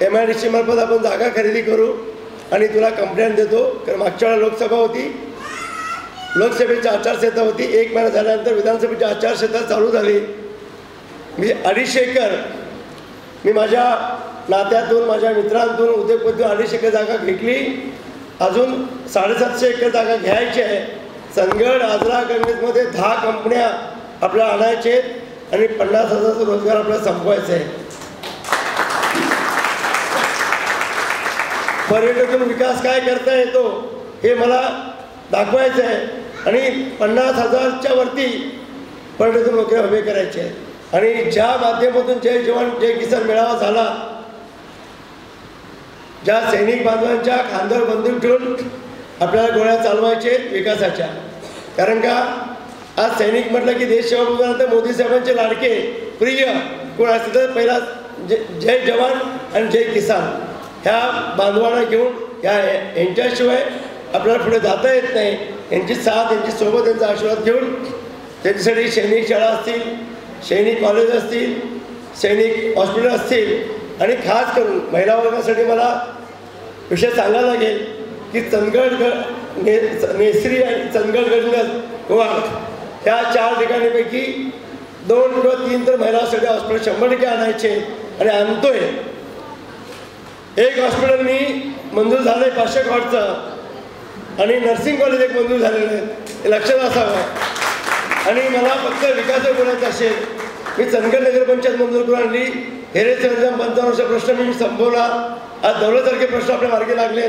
MIDC मार्फत आपण जागा खरेदी करू आणि तुला कंप्लेंट देतो. कारण मागच्या वेळेला लोकसभा होती, लोकसभेची आचारसंहिता होती, 1 महिना झाल्यानंतर विधानसभेची आचारसंहिता चालू झाली. मी 250 एकर मी माझ्या नात्यातून माझ्या मित्रांतून उद्योगपतीतून 250 एकर जागा घेतली. अजून 750 एकर जागा घ्यायची आहे. चंदगड आजरा गणेशमध्ये 10 कंपन्या आपल्याला आणायचे आणि 50,000 रोजगार आपल्याला संपवायचा आहे. पर्यटन विकास काय करता येतो हे मला दाखवायचं आहे आणि 50,000च्या वरती पर्यटन नोकऱ्या उभे करायचे आहेत. आणि ज्या माध्यमातून जय जवान जय किसान मेळावा झाला, ज्या सैनिक बांधवांच्या खांद्यावर बंदूक ठेवून आपल्याला गोळ्या चालवायचे विकासाच्या. कारण का आज सैनिक म्हटलं की देश सेवा बघल्यानंतर मोदी साहेबांचे लाडके प्रिय कोण असतील तर पहिला जय जवान आणि जय किसान ह्या बांधवांना घेऊन यांच्याशिवाय आपल्याला पुढे जाता येत नाही. यांची साथ, यांची सोबत, यांचा आशीर्वाद घेऊन त्यांच्यासाठी सैनिक शाळा असतील, सैनिक कॉलेज असतील, सैनिक हॉस्पिटल असतील आणि खास करून महिला वर्गासाठी मला विषय सांगायला लागेल की चंदगड नेसरी आणि चंदगड गणगड गोवा ह्या 4 ठिकाणीपैकी 2 किंवा 3 तर महिलांसाठी हॉस्पिटल 100% आणायचे आणि आणतोय. एक हॉस्पिटल मी मंजूर झालं आहे 500 कॉटचं आणि नर्सिंग कॉलेज एक मंजूर झालेलं आहे, हे लक्षात असावं. आणि मला फक्त विकास बोलायचा असेल, मी चंदगड नगरपंचायत मंजूर करून आणली. हेरेचे 55 वर्ष प्रश्न मी संपवला. आज दौलतसारखे प्रश्न आपल्या मार्गी लागले.